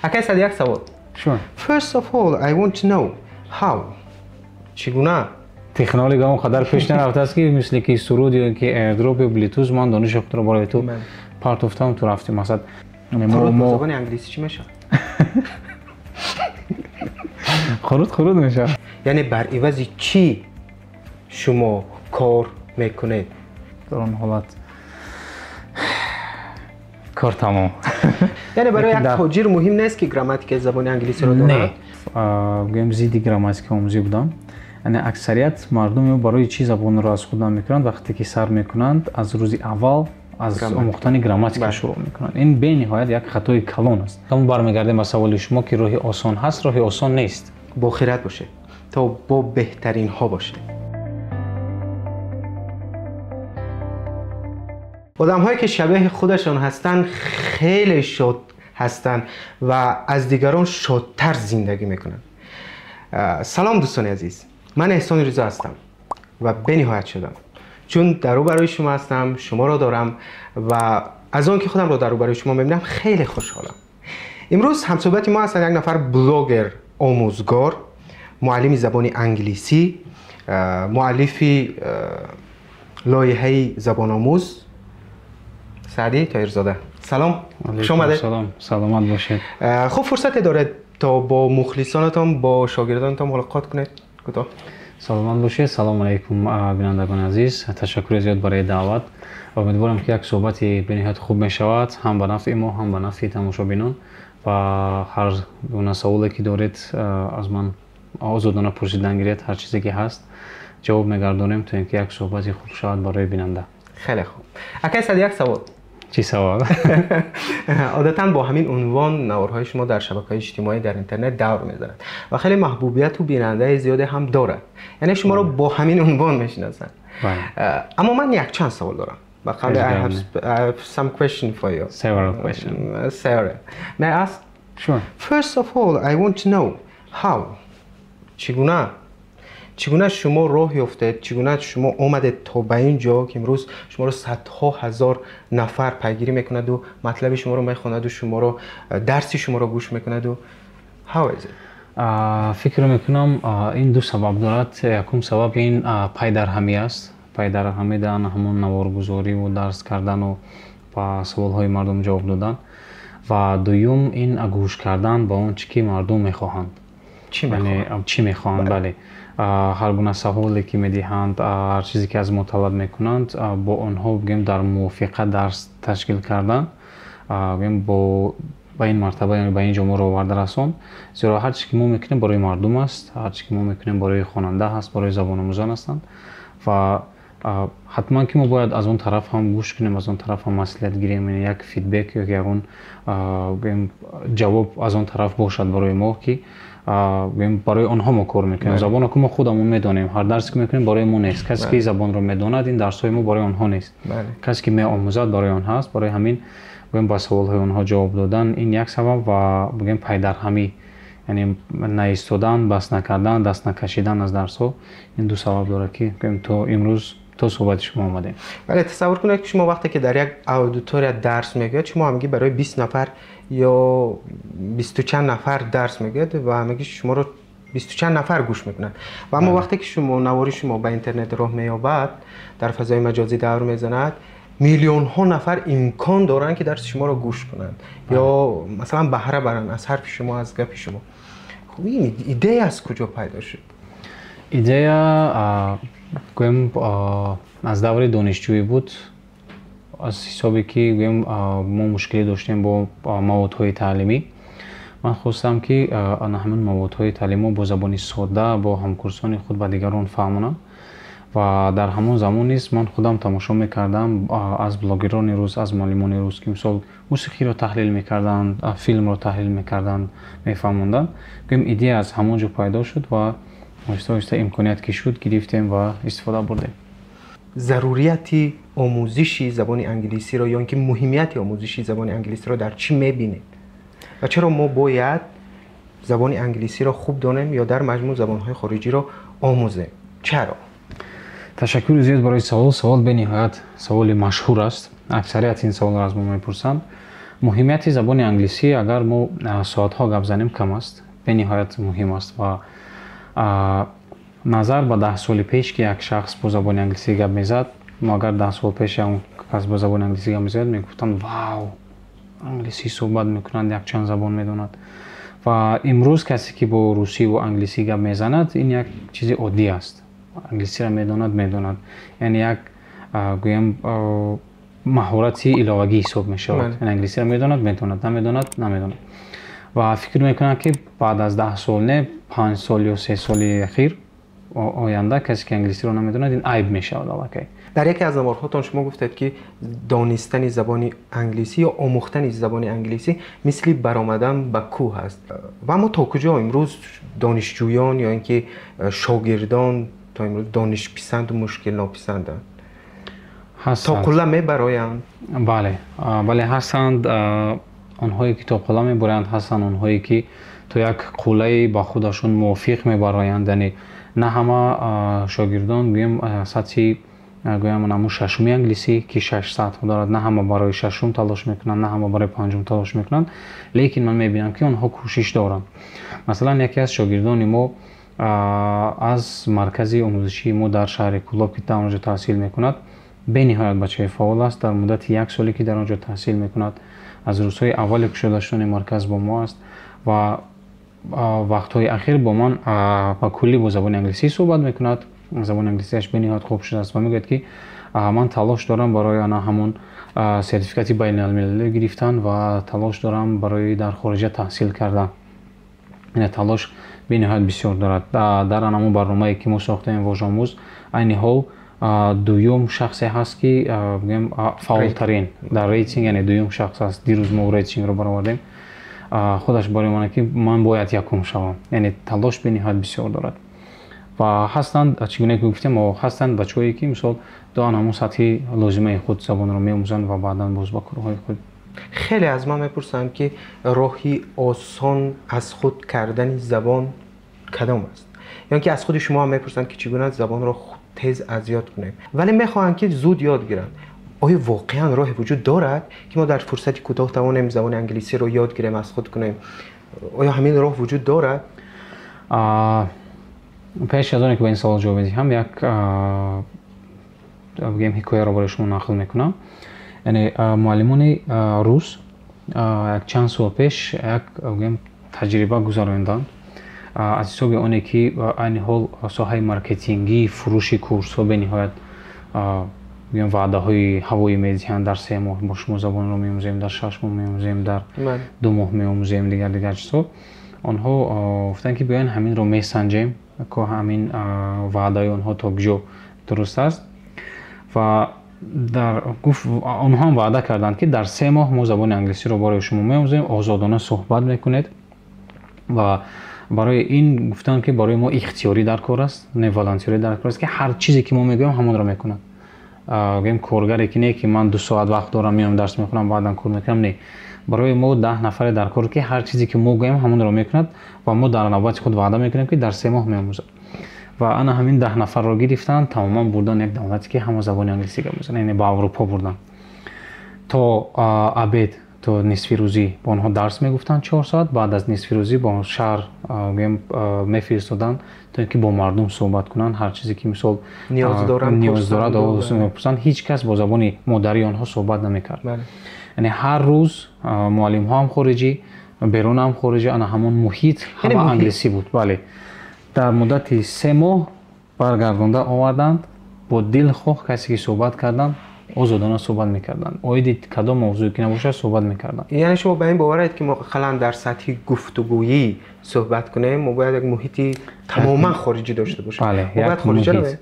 اکای صد یک سوال. Sure. First of all, I want to know how. چگونه؟ تکنولوژی هم قدر پیش نرفته است که مثل که سرود یا که ایردراپ یا بلوتوث من دانش رو برای تو پارت اف تایم تو رفتیم مثلا خروط زبان انگلیسی چی میشه؟ خروط میشه. یعنی بر عوض چی شما کار میکنید؟ در اون حالت کار تمام. یعنی برای یک تاجر مهم نیست که گراماتیک زبان انگلیسی رو دونه؟ نه. گیم زیدی گراماتیک آموزی بودم. یعنی اکثریت مردم برای چی زبان رو از خود میکنند وقتی که سر میکنند از روز اول از آموختن گراماتیک شروع میکنند. این به نهایت یک خطای کلان است. همون برمیگرده به سوال شما که راه آسان هست، راه آسان نیست. با خیرت باشه تا با بهترین ها باشه. آدم هایی که شبیه خودشان هستند خیلی شاد هستند و از دیگران شادتر زندگی میکنند. سلام دوستان عزیز، من احسان رضا هستم و به نهایت شدم چون درو برای شما هستم، شما را دارم و از آن که خودم را درو برای شما میبینم خیلی خوشحالم. امروز همصحبت ما هستند یک نفر بلاگر آموزگار، معلم زبان انگلیسی، مؤلفی لایحه زبان آموز سعدی طاهرزاده. سلام، خوش آمدید. سلام، سلامت باشید. خب فرصت داره تا با مخلصانتان با شاگردانتان ملاقات کنید؟ کوتاه. سلامت باشید. سلام علیکم بینندگان عزیز. تشکر زیاد برای دعوت. امیدوارم که یک صحبت به نهایت خوب می شود، هم به نفع ما هم به نفع تماشابینان و هر گونه سوالی که دارید از من آزادانه پرسیدن گیرید. هر چیزی که هست جواب میگردونیم تا اینکه یک صحبتی خوب شود برای بیننده. خیلی خوب. اکای صد یک سوال. چی سوال؟ عادتاً با همین عنوان نوارهای شما در شبکه‌های اجتماعی در اینترنت دور میزنند و خیلی محبوبیت و بیننده زیادی هم دارد. یعنی شما رو با همین عنوان میشناسند. اما من یک چند سوال دارم. I have some question for you. Several questions. Several. May I ask? Sure. First of all, I want to know how. چگونه شما راه یافتید؟ چگونه شما اومدید تا به اینجا که امروز شما رو صدها هزار نفر پیگیری میکند و مطلب شما رو میخواند و شما رو درسی شما رو گوش میکند و how is it؟ فکر میکنم این دو سبب دارد. یکم سبب این پای در همی است. پای در همی دادن همون نوارگذاری و درس کردن و با سوال های مردم جواب دادن و دوم این گوش کردن با اون چی که مردم میخواهند. چی میخواهند؟ بله. هر گونه سوالی که میدهند، هر چیزی که از ما طلب میکنند با آنها بگیم در موافقه درس تشکیل کردن بگیم با این مرتبه یعنی به این جامعه رو آورده رسان. زیرا هر چیزی که ما میکنیم برای مردم است، هر چیزی که ما میکنیم برای خواننده هست، برای زبان آموزان هستند و حتما که ما باید از اون طرف هم گوش کنیم، از اون طرف هم مسئولیت گیریم، یعنی یک فیدبک یا یک اون جواب از اون طرف باشد برای ما که برای آنها ما کار میکنیم. زبان که ما خودمون میدونیم، هر درسی که میکنیم برای ما نیست. کسی که زبان رو میدوند این درس های ما برای آنها نیست. کسی که میآموزد برای آنها است. برای همین با سوال های آنها جواب دادن این یک سبب و بگیم پای در همی، یعنی نایستادن، بس نکردن، دست نکشیدن از درس ها، این دو سبب داره که تو امروز تو صحبت شما اومدیم. ولی تصور کنید که شما وقتی که در یک اودیتوریا درس میگید، شما همگی برای 20 نفر یا 20 چند نفر درس میگید و همگی شما رو 20 چند نفر گوش میکنن و اما وقتی که شما نواری شما به اینترنت راه مییابد، در فضای مجازی دور میزند، میلیون ها نفر امکان دارن که درس شما رو گوش کنند یا مثلا بهره برن از حرف شما، از گپ شما. خب این ایده از کجا پیدا شد؟ ایده از دور دانشجویی بود. از حسابی که ما مشکلی داشتیم با موادهای تعلیمی، من خواستم که همین موادهای تعلیمی با زبانی ساده با همکورسان خود و دیگران فهمونم و در همون زمان نیست من خودم تماشا میکردم از بلاگران روز، از معلمان روز که مثلا موسیقی رو تحلیل میکردن، فیلم رو تحلیل میکردن، میفهموندن. ایده از همونجا پیدا شد و آهسته آهسته امکانیت که شد گرفتیم و استفاده بردیم. ضروریت آموزش زبان انگلیسی رو یا اینکه مهمیت آموزش زبان انگلیسی رو در چی میبینید و چرا ما باید زبان انگلیسی رو خوب دانیم یا در مجموع زبان‌های خارجی رو آموزیم؟ چرا؟ تشکر زیاد برای سوال به نهایت سوال مشهور است. اکثریت این سوال را از ما میپرسند муҳимияти забони англисӣ агар мо соатҳо гап занем кам аст, бениҳоят муҳим аст ва назар ба 10 соли пеш ки як шахс бо забони англисӣ гап мезад, мо агар 10 сол пеш он кас бо забони англисӣ гап мезад мегуфтанд вау, англисӣ суҳбат мекунад, якчанд забон медонад. ва имрӯз касе ки бо русӣ ва англисӣ гап мезанад, ин як чизи оддӣ аст. англисиро медонад, яъне як гӯям маҳорати иловагӣ ҳисоб мешавад. англисиро медонад, намедонад. ва фикр мекунам ки баъд аз 10 сол не 5 сол ё 3 соли ахир оянда касе ки англисиро намедонад, ин айб мешавад аллакай. در یکی از نوارهاتون شما گفتید که دانستن زبان انگلیسی یا آموختن زبان انگلیسی مثل برآمدن به کوه است. و اما تا کجا امروز دانشجویان یا اینکه شاگردان تا امروز دانش پسند و مشکل ناپسندند؟ تا کلا میبرایند؟ بله هستند. آنهایی که تا کلا میبرند هستند آنهایی که تو یک قله با خودشون موافق میبرایند. یعنی نه همه شاگردان گویم سطحی گویم نمو ششمی انگلیسی که 6 ساعت دارد، نه همه برای ششم تلاش میکنند، نه همه برای پنجم تلاش میکنند، لیکن من میبینم که آنها کوشش دارند. مثلا یکی از شاگردان ما از مرکز آموزشی ما در شهر کلاب که در آنجا تحصیل میکند، به نهایت بچه فعال است. در مدت 1 سالی که در آنجا تحصیل میکند، از روزهای اولی که شده شدن مرکز با ما است و وقتهای اخیر با من با کلی با زبان انگلیسی صحبت میکند. زبان انگلیسیش به نهایت خوب شده است و میگوید که من تلاش دارم برای آن همون سرتیفیکاتی بین المللی گرفتن و تلاش دارم برای در خارج تحصیل کردن. این تلاش به نهایت بسیار دارد. در همون برنامه‌ای که ما ساختیم واژآموز، عین حال دوم شخصی هست که بگیم فعالترین در ریتینگ، یعنی دوم شخص است. دیروز ما ریتینگ رو برآوردیم، خودش برای من که من باید یکم شوم. یعنی تلاش به نهایت بسیار دارد. و هستند چگونه که گفتیم هستند بچه‌هایی که مثلا دارن همون سطحی لازمه خود زبان رو می‌آموزند و بعداً باز با کارهای خود. خیلی از من میپرسند که راهی آسان از خود کردن زبان کدام است؟ یعنی که از خود شما هم میپرسند که چگونه زبان رو تیز از یاد کنیم، ولی میخواهند که زود یاد گیرند. آیا واقعا راهی وجود دارد که ما در فرصتی کوتاه توانیم زبان انگلیسی رو یاد گیریم، از خود کنیم؟ آیا همین راه وجود دارد؟ پیش از آنکه به این سوال جواب بدهم، یک بگیم حکایه را برای شما نقل میکنم. یعنی معلمان روس یک چند سال پیش یک بگیم تجربه گذراندند از حساب آنی که عین حال ساحه مارکتینگی، فروش کورس ها به نهایت بگیم وعده های هوایی میدهند. در 3 ماه با شما زبان رو می‌آموزیم، در 6 ماه می‌آموزیم، در 2 ماه می‌آموزیم، دیگر چیزا. آنها گفتند که بیاین همین رو میسنجیم که همین وعده آنها تا کجا درست است. و در گفت آنها هم وعده کردند که در 3 ماه ما زبان انگلیسی رو برای شما می‌آموزیم، آزادانه صحبت میکنید. و برای این گفتند که برای ما اختیاری در کار است، نه والنتری در کار است، که هر چیزی که ما میگیم همون رو میکنند. گیم کارگری که نه که من 2 ساعت وقت دارم میام درس میخونم بعداً کار میکنم، نه. برای ما 10 نفر در کار که هر چیزی که ما گویم همون رو میکند و ما در نوبت خود وعده میکنیم که در 3 ماه میآموزم. و انا همین 10 نفر رو گرفتن، تماما بردن یک دولتی که همه زبان انگلیسی گپ میزنن، یعنی با اروپا بردن. تا عبید تا نصف روزی با آنها درس میگفتن 4 ساعت، بعد از نصف روزی با شهر میفرستادن تا اینکه با مردم صحبت کنن، هر چیزی که مثال نیاز دارد میپرسن. هیچ کس با زبان مادری آنها صحبت نمیکرد. یعنی هر روز معلم ها هم خارجی، بیرون هم خارجی، انا همون محیط همه انگلیسی بود. بله. در مدت 3 ماه برگردانده آوردند، با دل خواه کسی که صحبت کردند آزادانه صحبت میکردند. اوید کدام موضوعی که نباشه صحبت میکردند. یعنی شما به این باورید که ما خلان در سطح گفتگویی صحبت کنیم، ما باید یک محیطی تماما خارجی داشته باشیم. بله. ما باید خارجی رویم.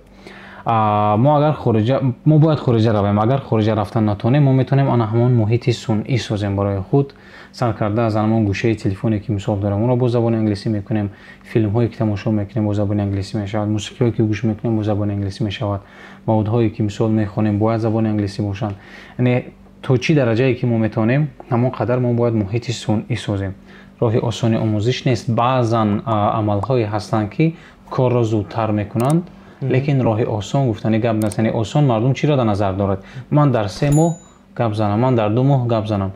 ما باید خارجی رویم. اگر خارجی رفتن نتونیم، ما میتونیم آن همون محیطی صنعی سازیم برای خود. سر کرده از همون گوشه تلفنی که مثال دارم اون رو با زبان انگلیسی میکنیم، فیلم هایی که تماشا میکنیم با زبان انگلیسی میشود، موسیقی هایی که گوش میکنیم با زبان انگلیسی میشود، مواد هایی که مثال میخونیم باید زبان انگلیسی باشن. یعنی تو چی درجه‌ای که ما میتونیم همون قدر ما باید محیطی صنعی سازیم. راه آسان آموزش نیست. بعضا عمل هایی هستن که کار را زودتر میکنند، لیکن راه آسان گفتنی گپ نیست. یعنی آسان مردم چی را در نظر دارد؟ من در 3 ماه گپ زنم، من در 2 ماه گپ زنم.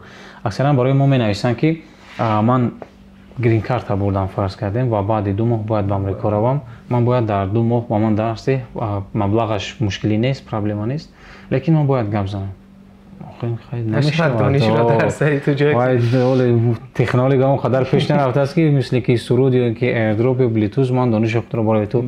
اکثرا برای ما می‌نویسند که من گرین کارت بردم فرض کردیم و بعد 2 ماه باید به آمریکا روم. من باید در 2 ماه با من درس مبلغش مشکلی نیست، پرابلم نیست، لیکن من باید گپ زنم. خیلی نمیشه دانش را در سری تو جای تکنولوژی هم قدر پیش نرفته است که مثل که سرود یا که ایردروپ یا بلوتوث من دانش خود را برای تو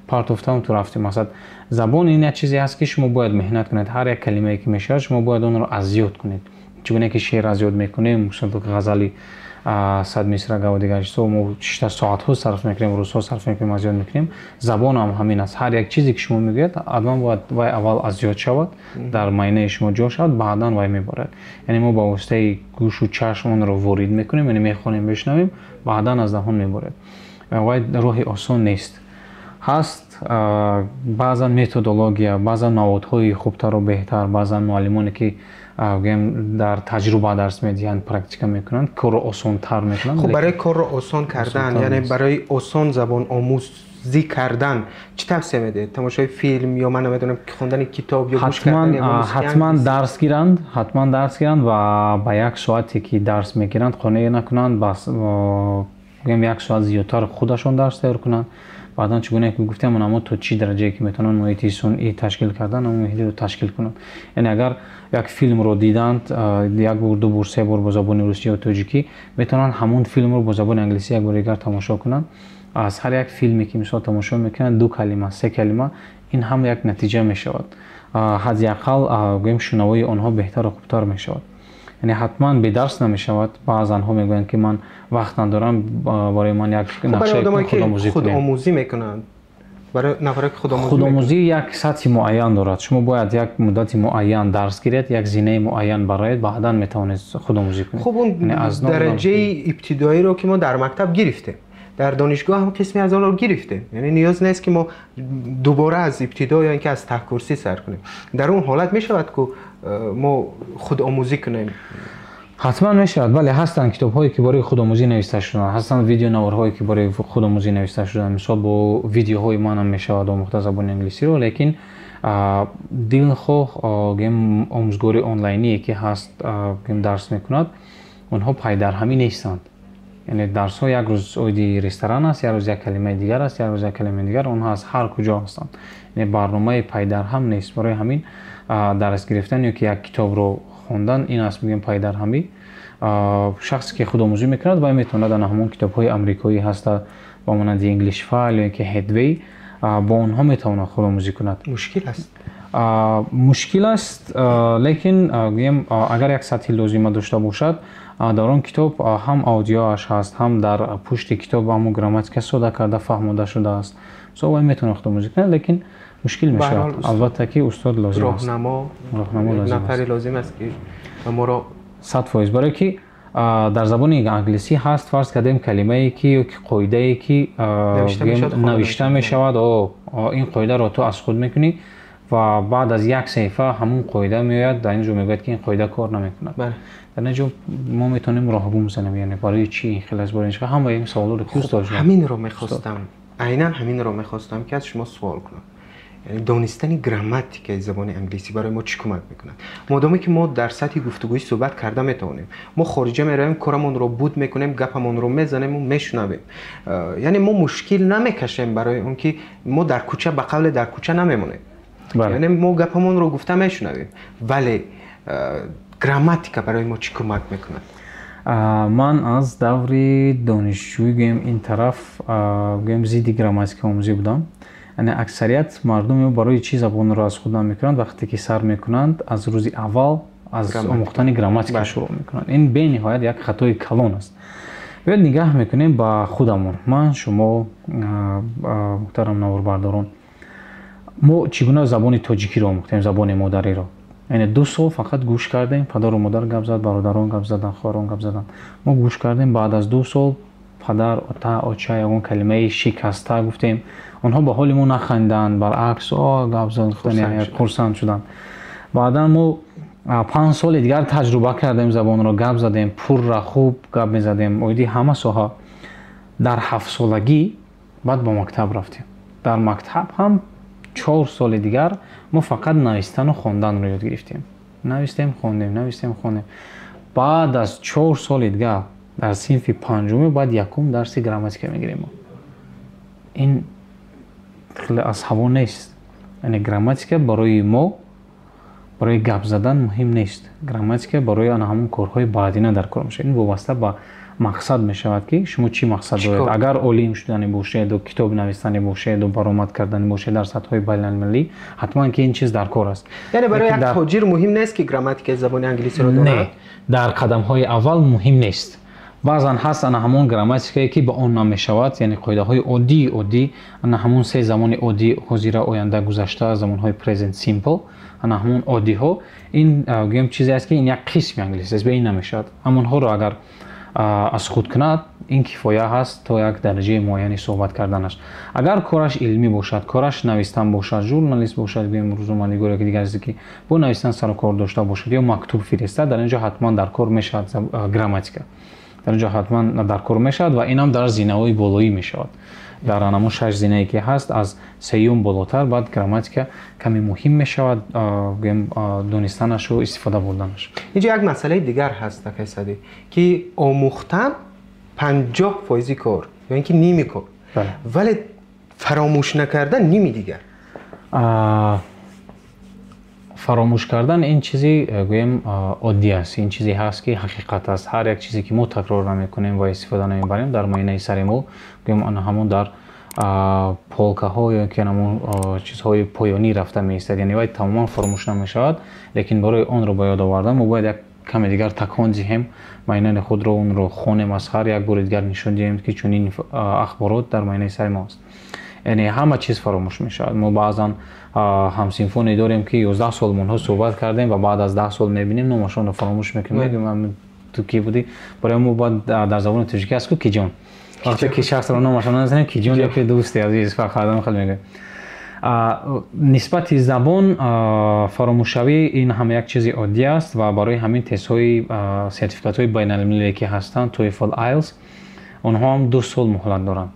پارت افتام تو رفتیم. مثلا زبان این چیزی است که شما باید مهنت کنید. هر یک کلمه‌ای که میشه شما باید اون رو از یاد کنید. چون که شعر از یاد میکنیم، مثلا غزلی 100 مصرع و دیگرش تو ما 6 ساعت ها صرف میکنیم، روزها صرف میکنیم، از یاد میکنیم. زبان هم همین است. هر یک چیزی که شما میگید آدم باید وای اول از یاد شود، در معنی شما جا شود، بعداً وای میبرد. یعنی ما با واسطه گوش و چشم اون رو وارد میکنیم، یعنی میخونیم بشنویم، بعداً از دهان میبرد. وای راه آسان نیست. هست بعضا متدولوژی، بعضا نوادهای خوبتر و بهتر، بعضا معلمانی که در تجربه درس میدهند، پرکتیکا میکنند، کار رو آسان تر میکنند. خب برای کار رو آسان کردن، یعنی برای آسان زبان آموزی کردن چی توصیه میده؟ تماشای فیلم یا من نمیدونم خوندن کتاب یا گوش کردن؟ حتما درس گیرند، حتما درس گیرند و با 1 ساعتی که درس میگیرند خانه نکنند، بس 1 ساعت زیادتر خودشون درس تیار کنند. بعداً چگونه که گفتم اما تو چی درجه که میتونن محیط صنعی تشکیل کردن اون محیط رو تشکیل کنن. یعنی اگر یک فیلم رو دیدند 1 بار 2 بار 3 بار با زبان روسی و تاجیکی، میتونن همون فیلم رو با زبان انگلیسی 1 بار دیگر تماشا کنن. از هر یک فیلمی که مثلا تماشا میکنن 2 کلمه 3 کلمه این هم یک نتیجه میشود. حداقل گویم شنوای آنها بهتر و خوبتر میشود. یعنی حتما به درس نمیشود. بعضن ها میگویند که من وقت ندارم، برای من یک نقشه خودآموزی میکنند. برای نفر که خودآموزی یک سطح معین دارد. شما باید یک مدت معین درس گیرید، یک زینه معین برایت، بعدا میتوانید خودآموزی کنید. خب اون درجه ابتدایی رو که ما در مکتب گرفتیم، در دانشگاه هم قسمی از آن رو گرفتیم. یعنی نیاز نیست که ما دوباره از ابتدا یا اینکه از ته کرسی سر کنیم. در اون حالت میشود که ما خودآموزی کنیم. حتما میشود. ولی هستن کتاب‌هایی که برای خودآموزی نوشته شدن، هستن ویدیو نوارهایی که برای خودآموزی نوشته شدن. مثلا با ویدیوهای من هم میشود آموخته زبان انگلیسی رو، لیکن دلخواه گیم آموزگاری آنلاینی که هست گیم درس میکند، اونها پای در همی نیستند. یعنی درس ها یک روز اویدی رستوران است، یک روز یک کلمه دیگر است، یک روز یک کلمه دیگر، اونها از هر کجا هستند. یعنی برنامه پای در هم نیست. برای همین درس گرفتن یا که یک کتاب رو خوندن این است میگیم پای در همی. شخصی که خودآموزی میکند و میتونه در همون کتاب‌های آمریکایی هست با مانند انگلیش فایل یا که هدوی، با اونها میتونه خودآموزی کند. مشکل است، لیکن اگر یک سطح لازمه داشته باشد، در اون کتاب هم آدیوش هست، هم در پشت کتاب همون گراماتیک ساده کرده فهموده شده است. سو میتونه خودآموزی کنه، لیکن مشکل میشه. البته که استاد لازم است، راهنما نفری لازم است که ما را 100% برای که در زبان انگلیسی هست فرض کردیم کلمه‌ای که قاعده‌ای که نوشته میشود و این قاعده رو تو از خود میکنی و بعد از 1 صفحه همون قاعده میاد در اینجا میگه که این قاعده کار نمیکنه. بله. در اینجا ما میتونیم راهبو بزنیم. یعنی برای چی این خلاص برای اینجا هم این سوالا رو دوست داشتم. همین رو میخواستم، عیناً همین رو میخواستم که از شما سوال کنم. یعنی دانستن گراماتیک زبان انگلیسی برای ما چی کمک میکنه؟ مادامی که ما در سطح گفتگویی صحبت کرده میتونیم، ما خارجه میرویم کارمون رو بود میکنیم، گپمون رو میزنیم و میشنویم. یعنی ما مشکل نمیکشیم برای اون که ما در کوچه به قول در کوچه نمیمونیم. یعنی ما گپمون رو گفته میشنویم، ولی گراماتیک برای ما چی کمک میکنه؟ من از دور دانشجویی گیم این طرف گیم زیدی گراماتیک آموزی بودم. یعنی اکثریت مردم برای چی زبان را از خود میکنند وقتی که سر میکنند از روز اول از آموختن گراماتیک شروع میکنند. این به نهایت یک خطای کلان است. باید نگاه میکنیم با خودمون، من شما محترم نواربرداران، ما چگونه زبان تاجیکی را آموختیم، زبان مادری را. یعنی 2 سال فقط گوش کردیم، پدر و مادر گپ زد، برادران گپ زدن، خواهران گپ زدن. ما گوش کردیم، بعد از 2 سال پدر تا آچه اون کلمه شکسته گفتیم، اونها به حال ما نخندند، برعکس گپ زدن، یعنی خرسند شدن. بعدا ما 5 سال دیگر تجربه کردیم زبان را، گپ زدیم، پر را خوب گپ می‌زدیم. اویدی همه ساحه در 7 سالگی بعد با مکتب رفتیم. در مکتب هم 4 سال دیگر ما فقط نوشتن و خواندن رو یاد گرفتیم. نوشتیم خوندیم، نوشتیم خوندیم. بعد از 4 سال دیگه در صنف پنجم بعد یکم درس گراماتیک میگیریم. این خیلی از هوا نیست. یعنی گراماتیک برای ما برای گپ زدن مهم نیست. گراماتیک برای آن همون کارهای بعدینه در کار میشه. این وابسته به مقصد میشود که شما چی مقصد دارید. اگر عالم شدن باشید و کتاب نوشتن باشید و برآمد کردن باشید در سطح بین المللی، حتما که این چیز در کار است. یعنی برای یک تاجر مهم نیست که گراماتیک زبان انگلیسی رو داند؟ نه، در قدم های اول مهم نیست. بعضا هست آن همون گراماتیکی که به آن نام میشود، یعنی قاعده های عادی آن همون سه زمان عادی حاضر آینده گذشته زمان های پرزنت سیمپل آن همون عادی ها. این گیم چیزی است که این یک قسم انگلیسی است، به این نمیشود. همون ها رو اگر از خود کند این کفایه هست تا یک درجه معینی صحبت کردنش. اگر کارش علمی باشد، کارش نوشتن باشد، ژورنالیست باشد، بیم روزنامه‌نگار که دیگه از که با نوشتن سر و کار داشته باشد یا مکتوب فرستاد، در اینجا حتما در کار میشود گراماتیک. در اینجا حتما در کار میشود و این هم در زینه‌های بالایی میشود. در آنمون 6 زینه‌ای که هست از سیوم بالاتر بعد گراماتیک کمی مهم میشود دونستنش و استفاده بردنش. اینجا یک مسئله دیگر هست آقای سعدی که آموختن 50% کار یا اینکه نیمی کار، ولی فراموش نکردن نیمی دیگر. فراموش کردن این چیزی گویم عادی است. این چیزی هست که حقیقت است. هر یک چیزی که ما تکرار نمی‌کنیم و استفاده نمی‌بریم در معینه سر ما گویم آن همون در پولکه ها یا که همون چیزهای پایانی رفته می‌ایستد، یعنی باید تماما فراموش نمی‌شود. لیکن برای آن رو به یاد آوردن ما باید یک کم دیگر تکان دهیم، معینه خود رو اون رو خونیم از هر یک بار دیگر نشون دهیم که چون این اخبارات در معینه سر ماست. یعنی همه چیز فراموش می‌شود. ما بعضا همسینفونی داریم که 11 سال منها صحبت کردیم و بعد از 10 سال می‌بینیم نامشون رو فراموش می‌کنیم. میگم تو کی بودی؟ برای ما بعد در زبان تاجیکی است که کیجان. وقتی که شخص رو نامشون نمی‌زنیم کیجان یا که دوستی عزیز فقط آدم خیلی میگه. نسبت زبان فراموشی این هم یک چیز عادی است و برای همین تست‌های سرتیفیکات‌های بین‌المللی که هستند تویفل آیلتس اونها هم 2 سال مهلت دارند.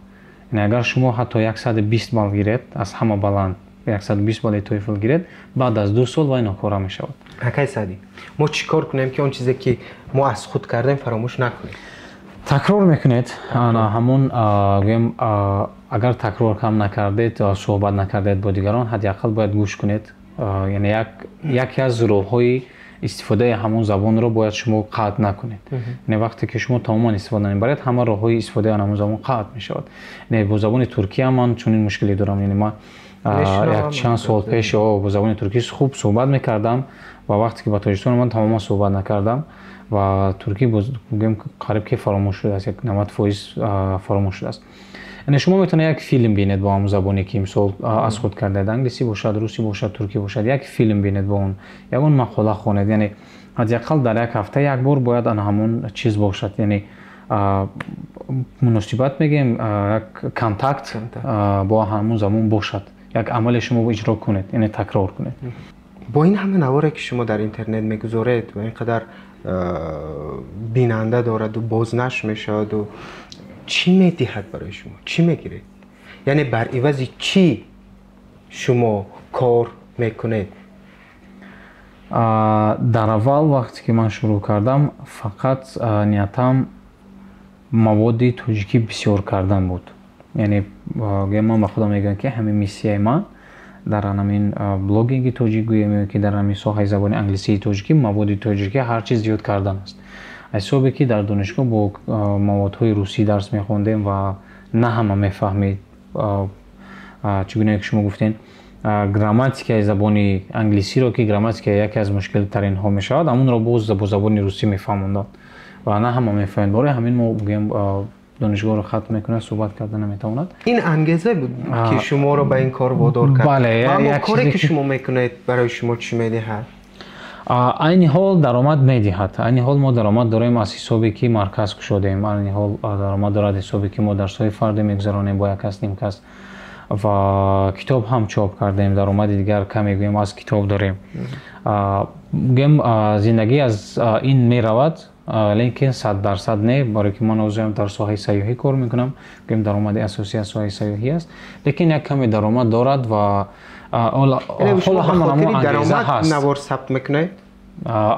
یعنی اگر شما حتی 120 بال گیرید از همه بلند 120 بال تویفل گیرید بعد از 2 سال وای ناکاره میشود. آقای سعدی ما چیکار کنیم که اون چیزی که ما از خود کردیم فراموش نکنیم؟ تکرار میکنید. همون گویم اگر تکرار کم نکردید صحبت نکردید با دیگران حداقل باید گوش کنید. یعنی یکی از راه‌های استفاده همون زبان رو باید شما قطع نکنید. یعنی وقتی که شما تماما استفاده نمیبرید همه راه‌های استفاده همون زبان قطع میشود. یعنی با زبان ترکی هم من چنین مشکلی دارم. یعنی من یک چند سال پیش با زبان ترکی خوب صحبت میکردم و وقتی که با تاجیکستان من تماما صحبت نکردم و ترکی بگم قریب که فراموش شده است، یک 90% فراموش شده است. یعنی شما میتونید یک فیلم بینید با همون زبانی که مثلا از خود کردید، انگلیسی باشد، روسی باشد، ترکی باشد، یک فیلم بینید با اون یا اون مقاله خوانید. یعنی حداقل در یک هفته یک بار باید آن همون چیز باشد. یعنی مناسبت میگیم یک کانتاکت با همون زبان باشد، یک عمل شما اجرا کنید، یعنی تکرار کنید. با این همه نواری که شما در اینترنت میگذارید و اینقدر بیننده دارد و بازنشر میشد و چی میدهد برای شما؟ چی میگیرید؟ یعنی بر عوض چی شما کار میکنید؟ در اول وقتی که من شروع کردم فقط نیتم مواد تاجیکی بسیار کردن بود. یعنی من به خودم میگم که همین میسیای من در همین بلاگینگ تاجیک گویم که در همین ساحه زبان انگلیسی تاجیکی مواد تاجیکی هر چیز زیاد کردن است. حسابی که در دانشگاه با موادهای روسی درس میخوندیم و نه همه میفهمید چگونه که شما گفتین گراماتیک زبان انگلیسی رو که گراماتیک یکی از مشکل ترین ها میشود همون رو با زبان روسی میفهموندن و نه همه میفهمند. برای همین ما بگیم دانشگاه رو ختم میکنه صحبت کردن نمیتواند. این انگیزه بود که شما رو به این کار وادار کرد. بله، اما کاری که شما میکنید برای شما چی میدهد؟ این حال درآمد میدهد. این حال ما درآمد داریم از حسابی که مرکز گشودیم. این حال درآمد دارد حسابی که ما درس‌های فردی میگذرانیم با یک کس نیم کس و کتاب هم چاپ کردیم. درآمد دیگر کمی گویم از کتاب داریم. گیم زندگی از این میرود لیکن 100% نه، برای که من اوضاعم در ساحه سیاحی کار میکنم. گیم درآمد اساسی از ساحه سیاحی است لیکن یک کمی درآمد دارد و حالا هم درآمد نوار ثبت میکنید؟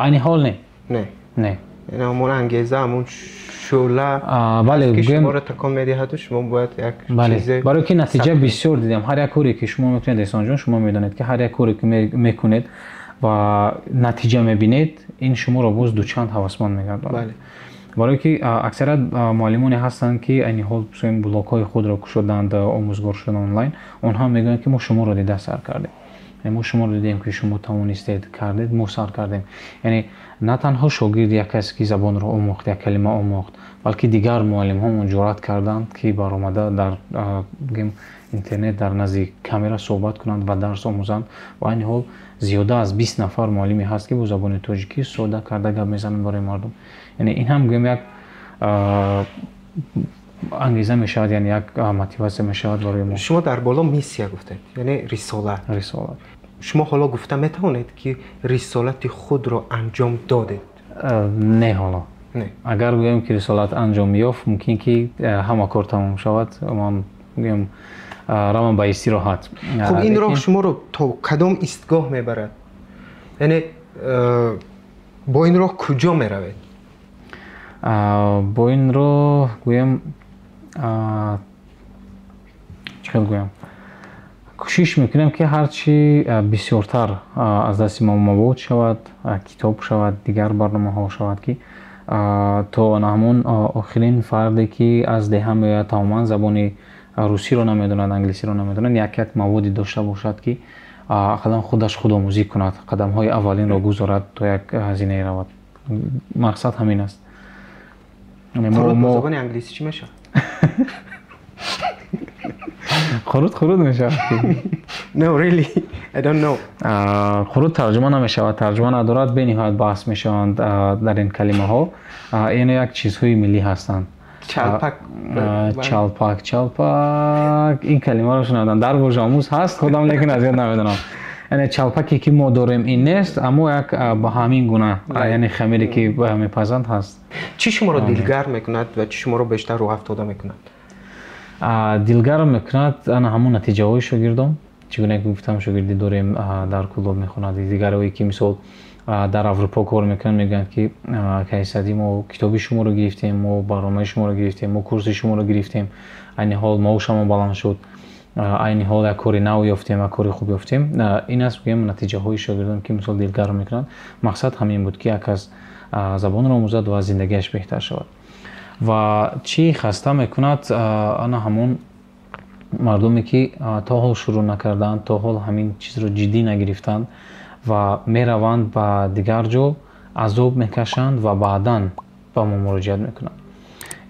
این حال نه. نه یعنی همون انگیزه، همون شعله بله که شما رو تکان میدهد و شما باید یک بله. چیز برای که نتیجه بسیار دیدم. هر یک کاری که شما میکنید احسان جان، شما میدونید که هر یک کاری که میکنید و نتیجه میبینید، این شما رو باز دوچند هوسمند میگرداند. بله. برای که اکثرا معلمانی هستند که این حال این بلاک های خود را کشیدند، آموزگار شدن آنلاین، اونها میگن که ما شما رو دیده سر کردیم، یعنی ما شما رو دیدیم که شما توانستید کردید، ما سر کردیم. یعنی نه تنها شاگرد یک کسی که زبان رو آموخت، یک کلمه آموخت، بلکه دیگر معلم ها جرأت کردند که برآمده در اینترنت در نزدیک کامera صحبت کنند و درس آموزند. و این حال زیاده از 20 نفر معلمی هست که با زبان تاجیکی ساده کرده گپ میزنند برای مردم. یعنی این هم گویم یک انگیزه میشود، یعنی یک موتیواسیون میشود برای ما. شما در بالا میسیه گفتید، یعنی رسالت. شما حالا گفته میتوانید که رسالت خود رو انجام دادید؟ نه حالا نه. اگر گویم که رسالت انجام یافت، ممکن که همه کار تمام شود، من گویم روان به استراحت. خب این راه شما رو تا کدام ایستگاه میبرد؟ یعنی با این راه کجا میروید؟ با این راه گویم چقدر گویم کوشش میکنم که هرچی بسیارتر از دست ما مبعوث شود، کتاب شود، دیگر برنامه ها شود که تا همون آخرین فردی که از دهه میاد تماما زبان روسی رو نمیدوند، انگلیسی رو نمیدوند، یک موادی داشته باشد که اقلا خودش خودآموزی کند، قدم های اولین را گذارد تا یک هزینه رود. مقصد همین است. خرود با زبان انگلیسی چی میشه؟ خرود میشه. No really, I don't know. خرود ترجمه نمیشه، ترجمه ندارد، به نهایت بحث میشوند در این کلمه ها. این یک چیزهای ملی هستند. چالپاک این کلمه رو شنیدم، در گوجاموس هست خودم لیکن از یاد نمیدونم. یعنی چالپاکی که ما داریم این نیست، اما یک با همین گونه، یعنی خمیری که به همین پسند هست. چی شما رو دلگرم میکند و چی شما رو بیشتر رو افتاده میکند؟ دلگرم میکند انا همون نتیجه های شاگردم، چگونه گفتم شاگردی داریم در کلاب میخوند، دیگرایی که مثلا در اروپا کار میکنن میگن که کیسادی ما کتابی شما رو گرفتیم، ما برنامه شما رو گرفتیم، ما کورس شما رو گرفتیم، این حال ما شما بلند شد، این حال یک کاری نو یافتیم، یک کاری خوب یافتیم. این است میگم نتیجه های شاگردان که مثلا دلگرم میکنن. مقصد همین بود که یک از زبان رو آموزد و از زندگیش بهتر شود. و چی خسته میکند انا همون مردمی که تا حال شروع نکردند، تا حال همین چیز رو جدی نگرفتند و میروند به دیگر جا عذاب میکشند و بعداً به ما مراجعت میکنند.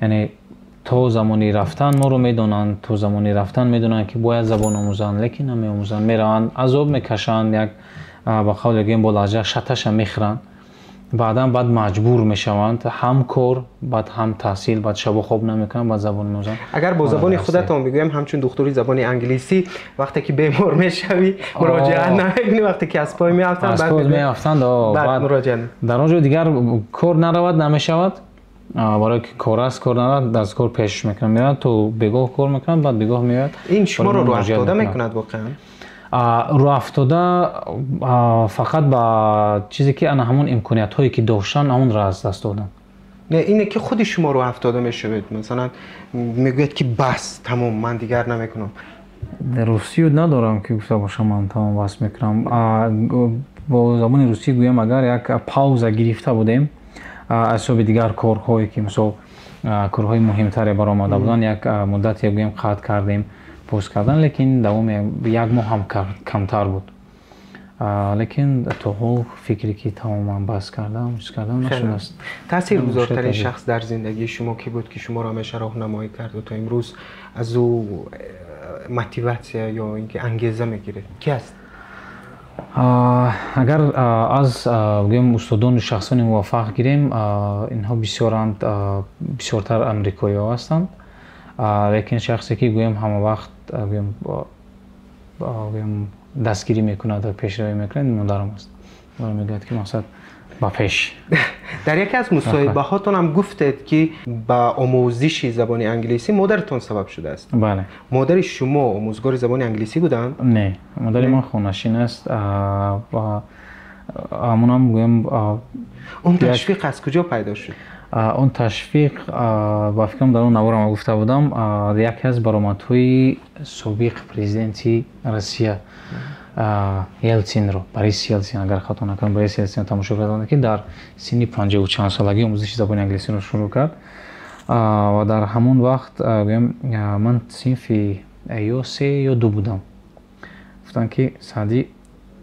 یعنی تا زمانی رفتن ما رو میدونند، تا زمانی رفتن میدونند که باید زبان آموزند، لیکن نمیآموزند، میروند عذاب میکشند، یک با قول گیم با لهجه شتش میخرند، بعد مجبور میشوند هم کار، بعد هم تحصیل، بعد شب و خواب نمیکنن، بعد زبان میآموزن. اگر با زبان خودتون بگویم همچون دکتری زبان انگلیسی، وقتی که بیمار میشوی مراجعه نمیکنی، وقتی که از پای میافتند بعد مراجعه در اونجا دیگر کار نرود نمیشود، برای که کار است کار نرود از کار پیش میکنن، میرن تو بگاه کار میکنن، بعد بگاه میاد. این شما رو افتاده میکند واقعا؟ رو افتاده فقط با چیزی که انا همون امکانیت هایی که داشتن همون را از دست دادن. نه اینه که خودی شما رو افتاده میشوید، مثلا میگوید که بس تمام من دیگر نمیکنم. در روسی ندارم که گفته باشم من تمام بس میکنم. با زبان روسی گویم اگر یک پاوزه گرفته بودیم از سوی دیگر کارهایی که مثلا کارهای مهمتری برآمده بودن، یک مدت گویم قطع کردیم پست کردن، لیکن دوام یک ماه هم کمتر بود. لیکن تو حال فکری که تماما بس کردم نشده است. تاثیرگذارترین شخص در زندگی شما کی بود که شما را همیشه راهنمایی کرد و تا امروز از او موتیواسیون یا اینکه انگیزه میگیرید کی است؟ اگر از گویم استادان شخصان موفق گیریم، اینها بسیارتر امریکایی ها هستند، لیکن شخصی که گویم همه وقت گویم دستگیری میکند و پیشروی میکند مادرم است. مادرم میگوید که مقصد با پیش. در یکی از مصاحبه هاتون هم گفتید که با آموزش زبان انگلیسی مادرتون سبب شده است. بله. مادر شما آموزگار زبان انگلیسی بودن؟ نه، مادر من خونشین است و همونم میگم اون تشویق از کجا پیدا شد؟ اون تشویق با فکرم در اون نوارم گفته بودم، یکی از برآمدهای سابق پرزیدنتی روسیه یلتسین رو، بوریس یلتسین، اگر خطا نکنم بوریس یلتسین تماشا کردم که در سن 50 و چند سالگی آموزش زبان انگلیسی رو شروع کرد و در همون وقت من صنف یا 3 یا 2 بودم. گفتن که سعدی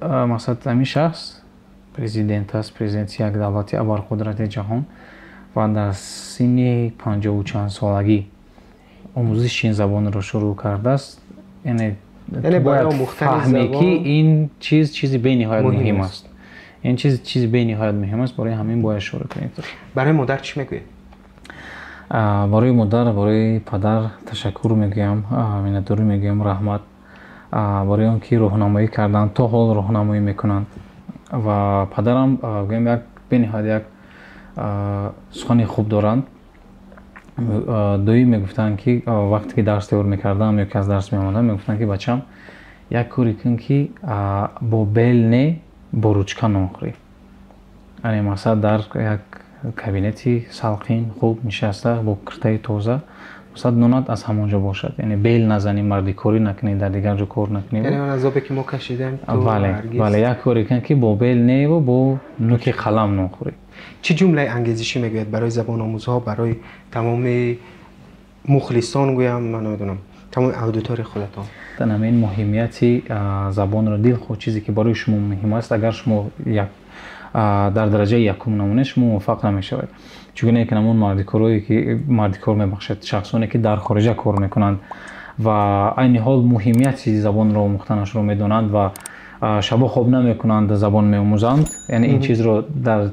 مقصد همین شخص پرزیدنت است، پرزیدنت یک دولت ابرقدرت جهان و در سن 50 و چند سالگی آموزش این زبان رو شروع کرده است. یعنی باید فهمی که این چیزی به نهایت مهم است. این چیزی به نهایت مهم است، برای همین باید شروع کنید. برای مادر چی میگویی؟ برای مادر، برای پدر تشکر میگم، منتظر میگم، رحمت برای اون که راهنمایی کردن، تا حال راهنمایی میکنند و پدرم گویم یک به نهایت یک سخن خوب دارند. دوی میگفتن که وقتی که درس تئوری میکردم یا که از درس میآمدم میگفتن که بچم یک کاری کن که با بیل نه با روچکا نخوری. یعنی مثلا در یک کابینتی سالقین خوب نشسته با کرته تازه مثلا نونات از همونجا باشد، یعنی بیل نزنی، مردی کاری نکنی، در دیگر جا کار نکنی. یعنی اون عذابی که ما کشیدیم تو بله یک کاری کن که با بیل نه و با نوک قلم نخوری. چه جمله انگیزشی میگوید برای زبان آموزها، برای تمام مخلصان گویم، من نمیدونم تمام اودیتور خودتان؟ همین مهمیتی زبان را دل خود چیزی که برای شما مهم است، اگر شما در درجه یکم نمونه شما موفق نمیشوید. چون اینکه همون مردی کار میبخشد شخصانی که در خارج کار میکنند و عین حال مهمیت زبان را مختنش رو میدونند و شب خواب نمیکنند زبان میآموزند، یعنی این چیز رو در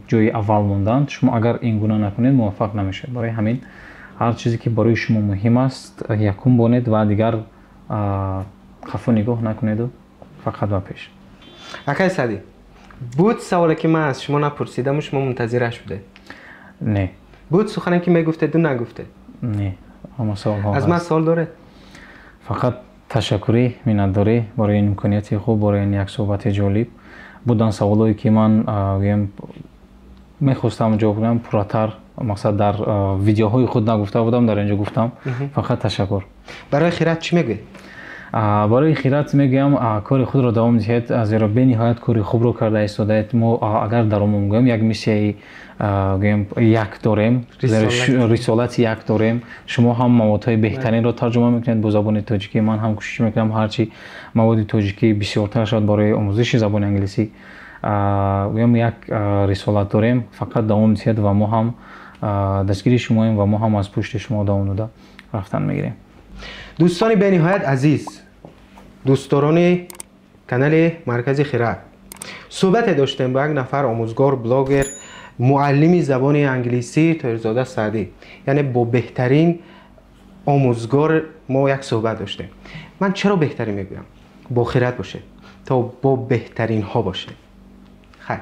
جای اول موندند. شما اگر این گونه نکنید موفق نمیشید. برای همین هر چیزی که برای شما مهم است یکم بانید و دیگر خفه نگاه نکنید و فقط به پیش. آقای سعدی، بود سوالی که من از شما نپرسیدم و شما منتظرش بوده؟ نه. بود سخنی که میگفته دو نگفته؟ نه. اما سوال ها از من سوال داره؟ فقط تشکری منتظری برای این امکانیت خوب، برای این یک صحبت جالب. بودن سوالایی که من میخواستم جواب بدم پراتر، مقصد در ویدیوهای خود نگفته بودم، در اینجا گفتم. فقط تشکر. برای خیرات چی میگی؟ برای خیرات میگم کار خود را دوام دهید، زیرا به نهایت کاری خوب رو کرده ایستادید. ما اگر در عموم میگم یک میشه یک داریم، رسالت یک داریم. شما هم موادهای بهترین را ترجمه میکنید به زبان تاجیکی، من هم کوشش میکنم هرچی مواد تاجیکی بسیارتر شد برای آموزش زبان انگلیسی. میگم یک رسالت داریم، فقط دوام دهید و ما هم دستگیری شما ایم و ما هم از پشت شما دوام داده رفتن میگیریم. دوستان به نهایت عزیز، دوستداران کانال مرکز خیرات، صحبت داشتیم با یک نفر آموزگار، بلاگر، معلم زبان انگلیسی طاهرزاده سعدی. یعنی با بهترین آموزگار ما یک صحبت داشتیم. من چرا بهترین میگویم؟ با خیرات باشه تا با بهترین ها باشه. خیر.